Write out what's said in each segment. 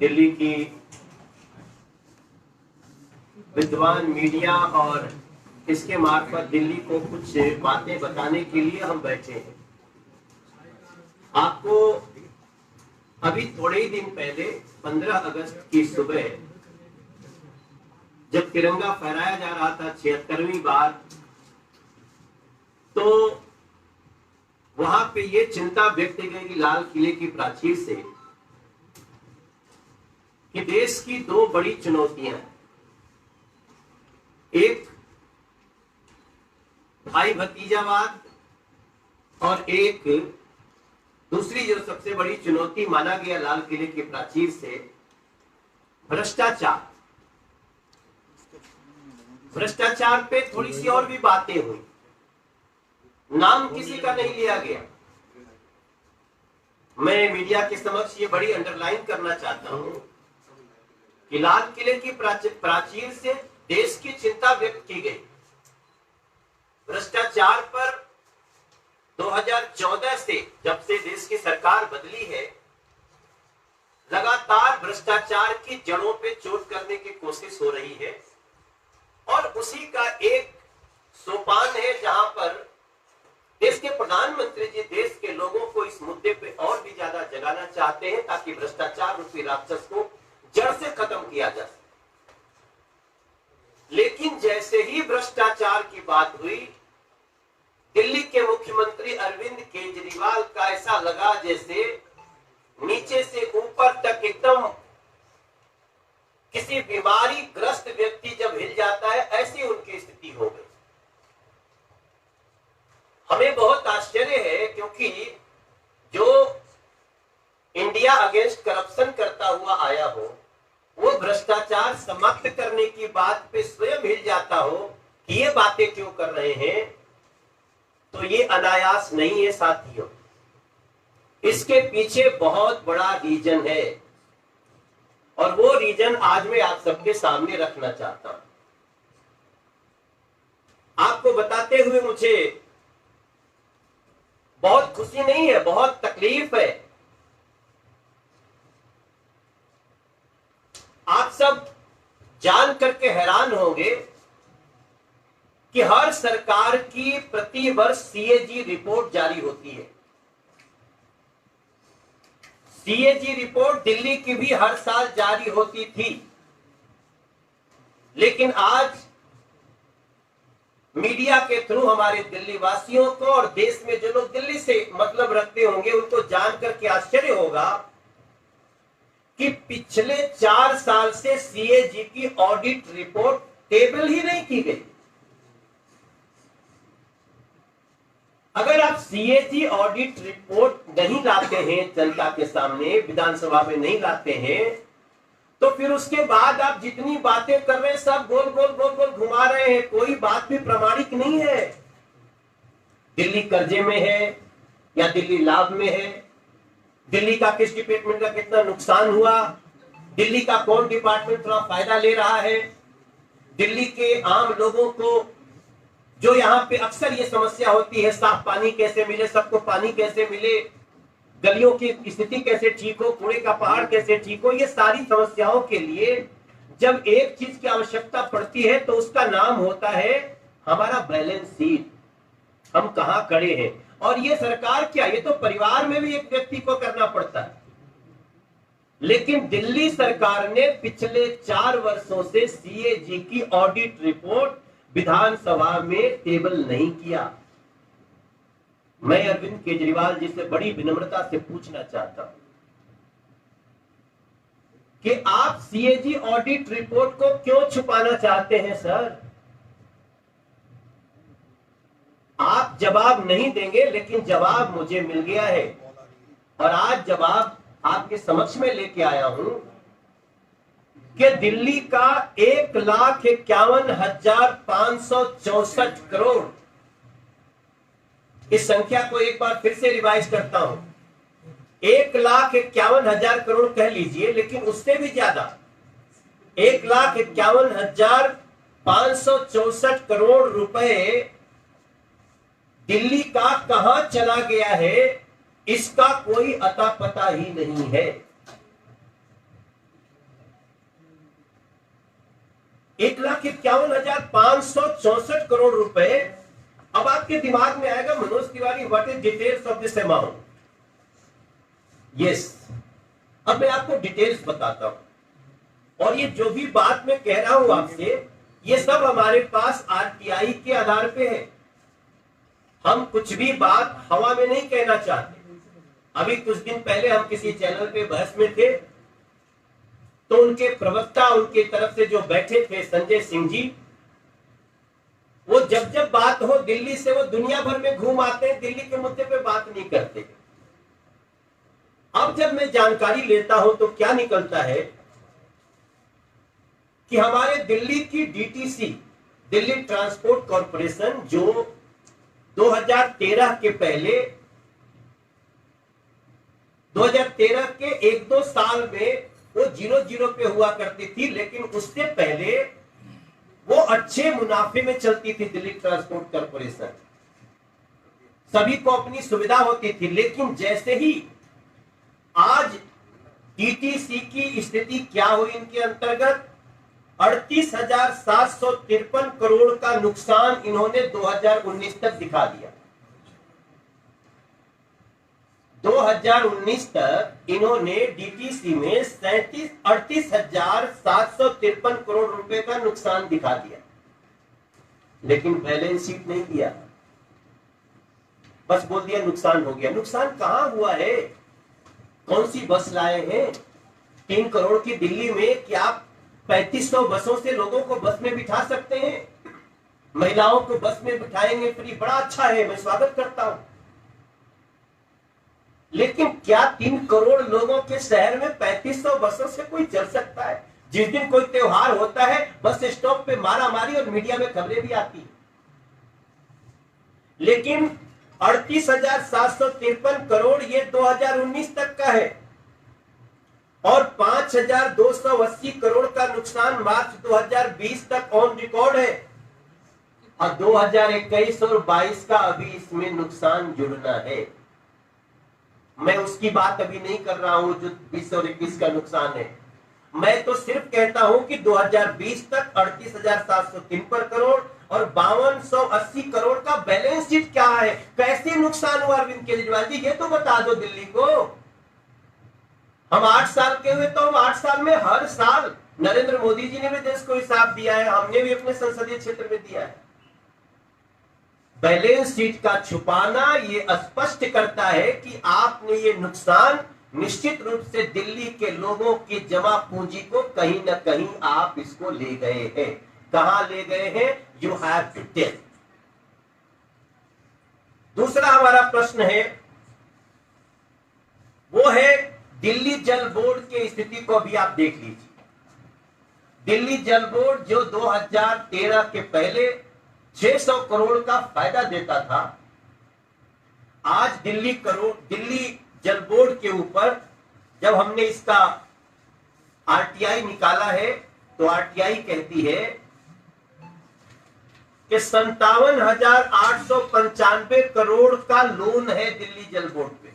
दिल्ली की विद्वान मीडिया और इसके मार्फत दिल्ली को कुछ बातें बताने के लिए हम बैठे हैं। आपको अभी थोड़े ही दिन पहले 15 अगस्त की सुबह जब तिरंगा फहराया जा रहा था 76वीं बार, तो वहां पे ये चिंता व्यक्त की गई लाल किले की प्राचीर से कि देश की दो बड़ी चुनौतियां, एक भाई भतीजावाद और एक दूसरी जो सबसे बड़ी चुनौती माना गया लाल किले की प्राचीर से, भ्रष्टाचार। भ्रष्टाचार पे थोड़ी सी और भी बातें हुई, नाम किसी का नहीं लिया गया। मैं मीडिया के समक्ष ये बड़ी अंडरलाइन करना चाहता हूं कि लाल किले की प्राचीर से देश की चिंता व्यक्त की गई। भ्रष्टाचार पर 2014 से, जब से देश की सरकार बदली है, लगातार भ्रष्टाचार की जड़ों पे चोट करने की कोशिश हो रही है और उसी का एक सोपान है जहां पर देश के प्रधानमंत्री जी देश के लोगों को इस मुद्दे पे और भी ज्यादा जगाना चाहते हैं ताकि भ्रष्टाचार रूपी राक्षस को जड़ से खत्म किया जा सके। लेकिन जैसे ही भ्रष्टाचार की बात हुई, दिल्ली के मुख्यमंत्री अरविंद केजरीवाल का ऐसा लगा जैसे नीचे से ऊपर तक एकदम किसी बीमारी ग्रस्त व्यक्ति जब हिल जाता है, ऐसी उनकी स्थिति हो गई। हमें बहुत आश्चर्य है क्योंकि जो इंडिया अगेंस्ट करप्शन करता हुआ आया हो, वो भ्रष्टाचार समाप्त करने की बात पे स्वयं हिल जाता हो कि ये बातें क्यों कर रहे हैं, तो ये अनायास नहीं है साथियों। इसके पीछे बहुत बड़ा रीजन है और वो रीजन आज मैं आप सबके सामने रखना चाहता हूं। आपको बताते हुए मुझे बहुत खुशी नहीं है, बहुत तकलीफ है। आप सब जान करके हैरान होंगे कि हर सरकार की प्रति वर्ष सीएजी रिपोर्ट जारी होती है। सीएजी रिपोर्ट दिल्ली की भी हर साल जारी होती थी, लेकिन आज मीडिया के थ्रू हमारे दिल्ली वासियों को और देश में जो लोग दिल्ली से मतलब रखते होंगे उनको जान करके आश्चर्य होगा कि पिछले 4 साल से सीएजी की ऑडिट रिपोर्ट टेबल ही नहीं की गई। अगर आप सीएजी ऑडिट रिपोर्ट नहीं लाते हैं जनता के सामने, विधानसभा में नहीं लाते हैं, तो फिर उसके बाद आप जितनी बातें कर रहे हैं सब गोल गोल गोल गोल घुमा रहे हैं, कोई बात भी प्रामाणिक नहीं है। दिल्ली कर्जे में है या दिल्ली लाभ में है, दिल्ली का किस डिपार्टमेंट का कितना नुकसान हुआ, दिल्ली का कौन डिपार्टमेंट थोड़ा फायदा ले रहा है, दिल्ली के आम लोगों को जो यहाँ पे अक्सर ये समस्या होती है, साफ पानी कैसे मिले, सबको पानी कैसे मिले, गलियों की स्थिति कैसे ठीक हो, कूड़े का पहाड़ कैसे ठीक हो, ये सारी समस्याओं के लिए जब एक चीज की आवश्यकता पड़ती है तो उसका नाम होता है हमारा बैलेंस शीट, हम कहां खड़े हैं। और ये सरकार क्या, ये तो परिवार में भी एक व्यक्ति को करना पड़ता है। लेकिन दिल्ली सरकार ने पिछले 4 वर्षों से सीएजी की ऑडिट रिपोर्ट विधानसभा में टेबल नहीं किया। मैं अरविंद केजरीवाल जी से बड़ी विनम्रता से पूछना चाहता हूं कि आप सीएजी ऑडिट रिपोर्ट को क्यों छुपाना चाहते हैं सर? आप जवाब नहीं देंगे, लेकिन जवाब मुझे मिल गया है और आज जवाब आपके समक्ष में लेके आया हूं कि दिल्ली का 1,51,564 करोड़, इस संख्या को एक बार फिर से रिवाइज करता हूं, 1,51,000 करोड़ कह लीजिए, लेकिन उससे भी ज्यादा 1,51,564 करोड़ रुपए दिल्ली का कहां चला गया है, इसका कोई अता पता ही नहीं है। 1,51,564 करोड़ रुपए। अब आपके दिमाग में आएगा, Manoj Tiwari, what is details of this amount? Yes, अब मैं आपको डिटेल्स बताता हूं, और ये जो भी बात मैं कह रहा हूं आपसे, ये सब हमारे पास आरटीआई के आधार पे है। हम कुछ भी बात हवा में नहीं कहना चाहते। अभी कुछ दिन पहले हम किसी चैनल पे बहस में थे, तो उनके प्रवक्ता, उनके तरफ से जो बैठे थे, संजय सिंह जी, वो जब जब बात हो दिल्ली से, वो दुनिया भर में घूम आते हैं, दिल्ली के मुद्दे पे बात नहीं करते। अब जब मैं जानकारी लेता हूं तो क्या निकलता है कि हमारे दिल्ली की डीटीसी, दिल्ली ट्रांसपोर्ट कॉरपोरेशन, जो 2013 के पहले, 2013 के 1-2 साल में वो 0-0 पे हुआ करती थी, लेकिन उससे पहले वो अच्छे मुनाफे में चलती थी दिल्ली ट्रांसपोर्ट कॉरपोरेशन। सभी को अपनी सुविधा होती थी। लेकिन जैसे ही आज डीटीसी की स्थिति क्या हुई, इनके अंतर्गत 38,753 करोड़ का नुकसान इन्होंने 2019 तक दिखा दिया। 2019 तक इन्होंने डीटीसी में 38,753 करोड़ रुपए का नुकसान दिखा दिया, लेकिन बैलेंस शीट नहीं किया, बस बोल दिया नुकसान हो गया। नुकसान कहां हुआ है? कौन सी बस लाए हैं? 3 करोड़ की दिल्ली में क्या आप 3500 बसों से लोगों को बस में बिठा सकते हैं? महिलाओं को बस में बिठाएंगे फ्री, बड़ा अच्छा है, मैं स्वागत करता हूं। लेकिन क्या 3 करोड़ लोगों के शहर में 3500 बसों से कोई चल सकता है? जिस दिन कोई त्योहार होता है, बस स्टॉप पे मारा मारी और मीडिया में खबरें भी आती है। लेकिन 38,753 करोड़ ये 2019 तक का है, और 5,280 करोड़ का नुकसान मार्च 2020 तक ऑन रिकॉर्ड है, और 2021 और 22 का अभी इसमें नुकसान जुड़ना है। मैं उसकी बात अभी नहीं कर रहा हूं जो 20 और 21 का नुकसान है। मैं तो सिर्फ कहता हूं कि 2020 तक 38,753 करोड़ और 5280 करोड़ का बैलेंस शीट क्या है? कैसे नुकसान हुआ अरविंद केजरीवाल जी, ये तो बता दो दिल्ली को। हम 8 साल के हुए, तो हम 8 साल में हर साल, नरेंद्र मोदी जी ने भी देश को हिसाब दिया है, हमने भी अपने संसदीय क्षेत्र में दिया है। बैलेंस शीट का छुपाना ये स्पष्ट करता है कि आपने ये नुकसान निश्चित रूप से दिल्ली के लोगों की जमा पूंजी को कहीं ना कहीं आप इसको ले गए हैं। कहां ले गए हैं? You have to tell. दूसरा हमारा प्रश्न है, वो है दिल्ली जल बोर्ड की स्थिति को भी आप देख लीजिए। दिल्ली जल बोर्ड जो 2013 के पहले 600 करोड़ का फायदा देता था, आज दिल्ली जल बोर्ड के ऊपर जब हमने इसका आरटीआई निकाला है, तो आरटीआई कहती है कि 57,895 करोड़ का लोन है दिल्ली जल बोर्ड पे।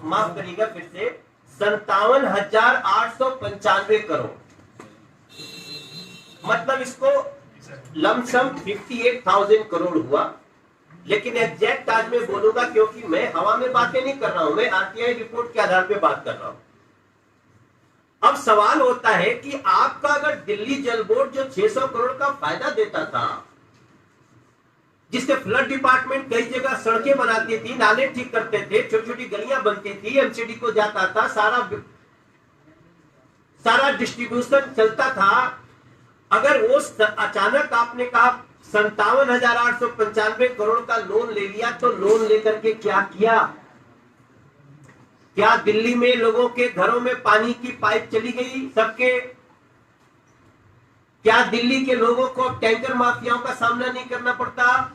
माफ करिएगा फिर से, 57,895 करोड़, मतलब इसको लमसम 58,000 करोड़ हुआ। लेकिन एग्जैक्ट आज मैं बोलूंगा, क्योंकि मैं हवा में बातें नहीं कर रहा हूं, मैं आरटीआई रिपोर्ट के आधार पे बात कर रहा हूं। अब सवाल होता है कि आपका अगर दिल्ली जल बोर्ड जो 600 करोड़ का फायदा देता था, जिससे फ्लड डिपार्टमेंट कई जगह सड़कें बनाती थी, नाले ठीक करते थे, छोटी छोटी गलियां बनती थी, एमसीडी को जाता था, सारा डिस्ट्रीब्यूशन चलता था, अगर वो अचानक आपने कहा 57,895 करोड़ का लोन ले लिया, तो लोन लेकर के क्या किया? क्या दिल्ली में लोगों के घरों में पानी की पाइप चली गई सबके? क्या दिल्ली के लोगों को टैंकर माफियाओं का सामना नहीं करना पड़ता?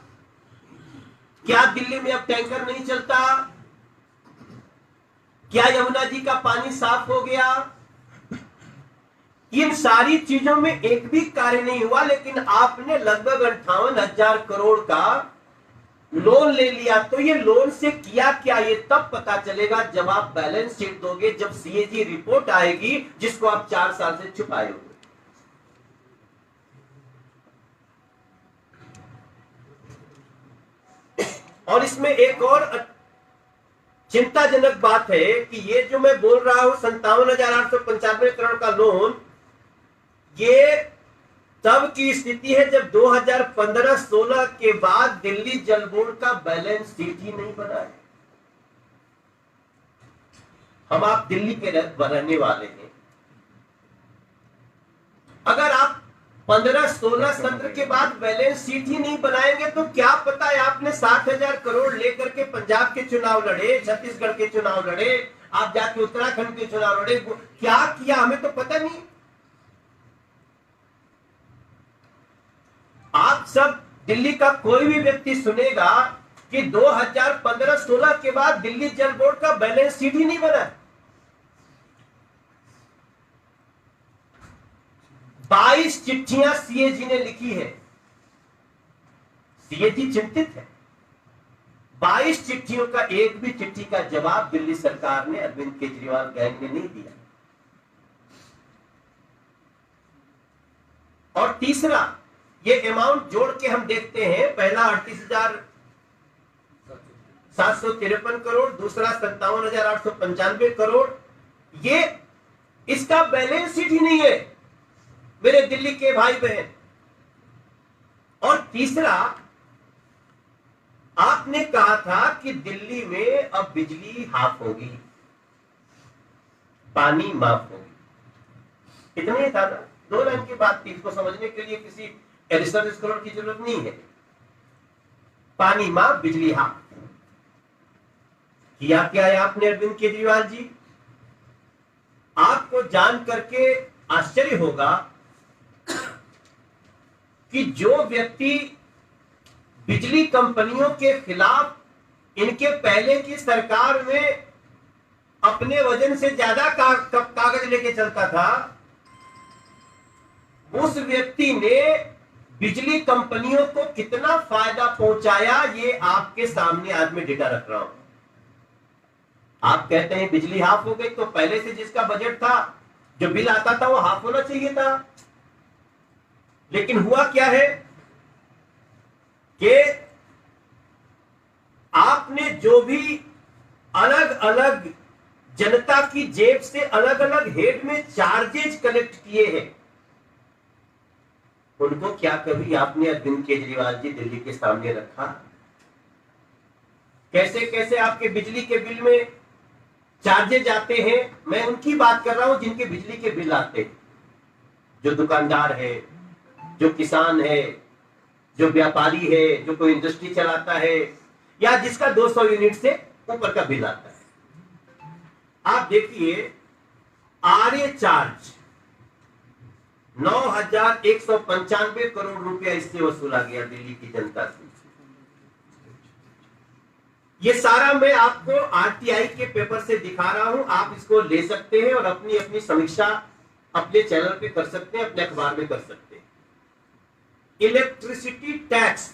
क्या दिल्ली में अब टैंकर नहीं चलता? क्या यमुना जी का पानी साफ हो गया? इन सारी चीजों में एक भी कार्य नहीं हुआ, लेकिन आपने लगभग 58,000 करोड़ का लोन ले लिया, तो ये लोन से किया क्या ये तब पता चलेगा जब आप बैलेंस शीट दोगे, जब सीएजी रिपोर्ट आएगी जिसको आप 4 साल से छुपाए हो। और इसमें एक और चिंताजनक बात है कि ये जो मैं बोल रहा हूं 57,895 करोड़ का लोन, ये तब की स्थिति है जब 2015-16 के बाद दिल्ली जल बोर्ड का बैलेंस शीट ही नहीं बना है। हम आप दिल्ली के रहने वाले हैं, अगर आप 15-16 सत्र के बाद बैलेंस शीट ही नहीं बनाएंगे तो क्या पता है आपने 60,000 करोड़ लेकर के पंजाब के चुनाव लड़े, छत्तीसगढ़ के चुनाव लड़े, आप जाके उत्तराखंड के चुनाव लड़े, क्या किया हमें तो पता नहीं। आप सब दिल्ली का कोई भी व्यक्ति सुनेगा कि 2015-16 के बाद दिल्ली जल बोर्ड का बैलेंस शीट ही नहीं बना। 22 चिट्ठियां सीएजी ने लिखी है, सीएजी चिंतित है। 22 चिट्ठियों का एक भी चिट्ठी का जवाब दिल्ली सरकार ने, अरविंद केजरीवाल गैंग ने नहीं दिया। और तीसरा, ये अमाउंट जोड़ के हम देखते हैं, पहला 38,753 करोड़, दूसरा 57,895 करोड़, ये इसका बैलेंस शीट ही नहीं है मेरे दिल्ली के भाई बहन। और तीसरा, आपने कहा था कि दिल्ली में अब बिजली हाफ होगी, पानी माफ होगी, इतना ही था ना, 2 लाइन की बात थी। इसको समझने के लिए किसी एडिशनल स्कॉलर की जरूरत नहीं है। पानी माफ, बिजली हाफ। किया क्या है आपने अरविंद केजरीवाल जी? आपको जान करके आश्चर्य होगा कि जो व्यक्ति बिजली कंपनियों के खिलाफ इनके पहले की सरकार में अपने वजन से ज्यादा कागज लेके चलता था, उस व्यक्ति ने बिजली कंपनियों को कितना फायदा पहुंचाया, ये आपके सामने आज मैं डेटा रख रहा हूं। आप कहते हैं बिजली हाफ हो गई, तो पहले से जिसका बजट था, जो बिल आता था, वो हाफ होना चाहिए था। लेकिन हुआ क्या है कि आपने जो भी अलग अलग जनता की जेब से अलग अलग हेड में चार्जेज कलेक्ट किए हैं, उनको क्या कभी आपने अरविंद केजरीवाल जी दिल्ली के सामने रखा? कैसे कैसे आपके बिजली के बिल में चार्जेज आते हैं, मैं उनकी बात कर रहा हूं जिनके बिजली के बिल आते हैं, जो दुकानदार है, जो किसान है, जो व्यापारी है, जो कोई इंडस्ट्री चलाता है, या जिसका 200 यूनिट से ऊपर का बिल आता है। आप देखिए, आरए चार्ज 9,195 करोड़ रुपया इससे वसूला गया दिल्ली की जनता से। ये सारा मैं आपको आरटीआई के पेपर से दिखा रहा हूं, आप इसको ले सकते हैं और अपनी अपनी समीक्षा अपने चैनल पे कर सकते हैं, अपने अखबार में कर सकते हैं। इलेक्ट्रिसिटी टैक्स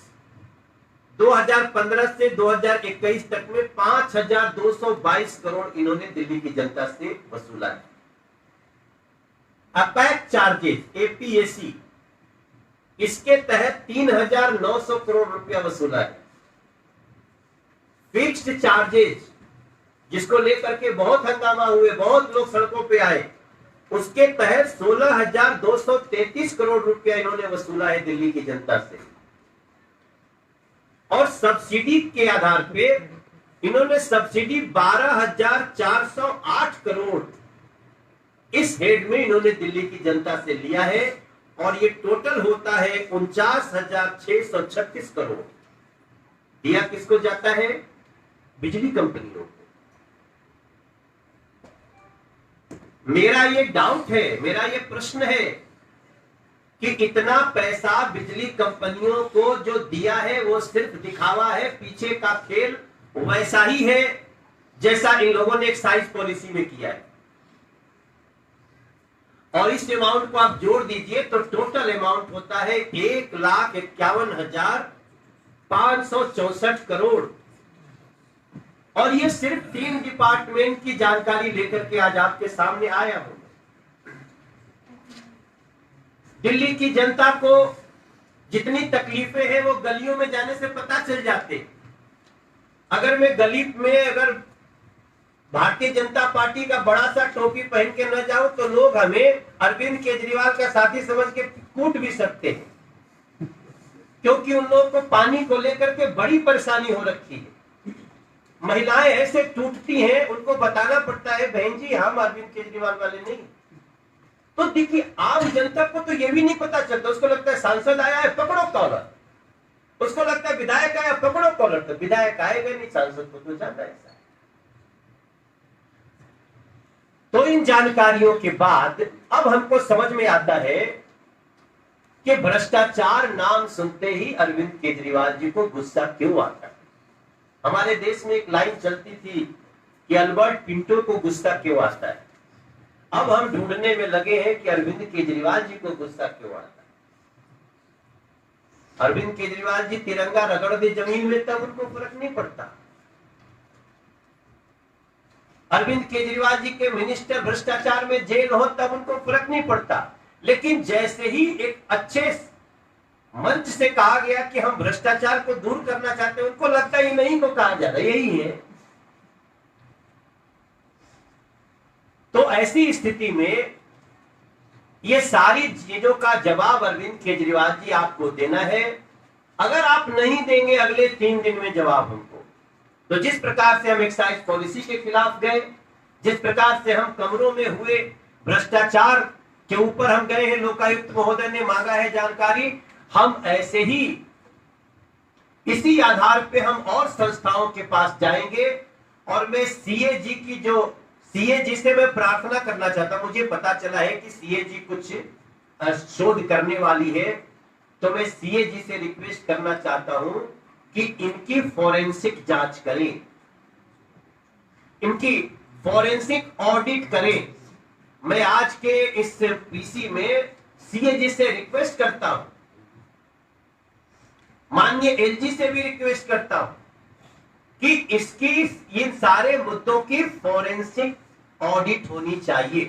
2015 से 2021 तक में 5,222 करोड़ इन्होंने दिल्ली की जनता से वसूला है। अपैक चार्जेस एपीएसी, इसके तहत 3,900 करोड़ रुपया वसूला है। फिक्स्ड चार्जेस, जिसको लेकर के बहुत हंगामा हुए, बहुत लोग सड़कों पे आए, उसके तहत 16,233 करोड़ रुपया इन्होंने वसूला है दिल्ली की जनता से। और सब्सिडी के आधार पे इन्होंने सब्सिडी 12,408 करोड़ इस हेड में इन्होंने दिल्ली की जनता से लिया है, और ये टोटल होता है 49,636 करोड़। दिया किसको जाता है? बिजली कंपनियों को। मेरा ये डाउट है, मेरा ये प्रश्न है कि इतना पैसा बिजली कंपनियों को जो दिया है वो सिर्फ दिखावा है, पीछे का खेल वैसा ही है जैसा इन लोगों ने एक्साइज पॉलिसी में किया है। और इस अमाउंट को आप जोड़ दीजिए तो टोटल अमाउंट होता है 1,51,500 564 करोड़। और ये सिर्फ 3 डिपार्टमेंट की जानकारी लेकर के आज आपके सामने आया हूं। दिल्ली की जनता को जितनी तकलीफें हैं वो गलियों में जाने से पता चल जाते। अगर मैं गली में अगर भारतीय जनता पार्टी का बड़ा सा टोपी पहन के न जाऊं तो लोग हमें अरविंद केजरीवाल का साथी समझ के कूट भी सकते हैं, क्योंकि उन लोगों को पानी को लेकर के बड़ी परेशानी हो रखी है। महिलाएं ऐसे टूटती हैं, उनको बताना पड़ता है बहन जी हम अरविंद केजरीवाल वाले नहीं। तो देखिए आम जनता को तो ये भी नहीं पता चलता, उसको लगता है सांसद आया है पकड़ो कॉलर, उसको लगता है विधायक आया पकड़ो कॉलर। तो विधायक आएगा नहीं, सांसद को तो जाता है। तो इन जानकारियों के बाद अब हमको समझ में आता है कि भ्रष्टाचार नाम सुनते ही अरविंद केजरीवाल जी को गुस्सा क्यों आता है। हमारे देश में एक लाइन चलती थी कि अल्बर्ट पिंटो को गुस्सा क्यों आता है। अब हम ढूंढने में लगे हैं कि अरविंद केजरीवाल जी को गुस्सा क्यों आता है। अरविंद केजरीवाल जी तिरंगा रगड़ दे जमीन में तब उनको फर्क नहीं पड़ता। अरविंद केजरीवाल जी के मिनिस्टर भ्रष्टाचार में जेल हो तब उनको फर्क नहीं पड़ता। लेकिन जैसे ही एक अच्छे मंच से कहा गया कि हम भ्रष्टाचार को दूर करना चाहते हैं, उनको लगता है नहीं को कहा जा रहा है यही है। तो ऐसी स्थिति में ये सारी चीजों का जवाब अरविंद केजरीवाल जी आपको देना है। अगर आप नहीं देंगे अगले 3 दिन में जवाब हमको, तो जिस प्रकार से हम एक्साइज पॉलिसी के खिलाफ गए, जिस प्रकार से हम कमरों में हुए भ्रष्टाचार के ऊपर हम गए हैं, लोकायुक्त महोदय ने मांगा है जानकारी, हम ऐसे ही इसी आधार पे हम और संस्थाओं के पास जाएंगे। और मैं सीएजी से मैं प्रार्थना करना चाहता हूं। मुझे पता चला है कि सीएजी कुछ शोध करने वाली है, तो मैं सीएजी से रिक्वेस्ट करना चाहता हूं कि इनकी फॉरेंसिक जांच करें, इनकी फॉरेंसिक ऑडिट करें। मैं आज के इस पीसी में सीएजी से रिक्वेस्ट करता हूं, माननीय एलजी से भी रिक्वेस्ट करता हूं कि इसकी इन सारे मुद्दों की फॉरेंसिक ऑडिट होनी चाहिए।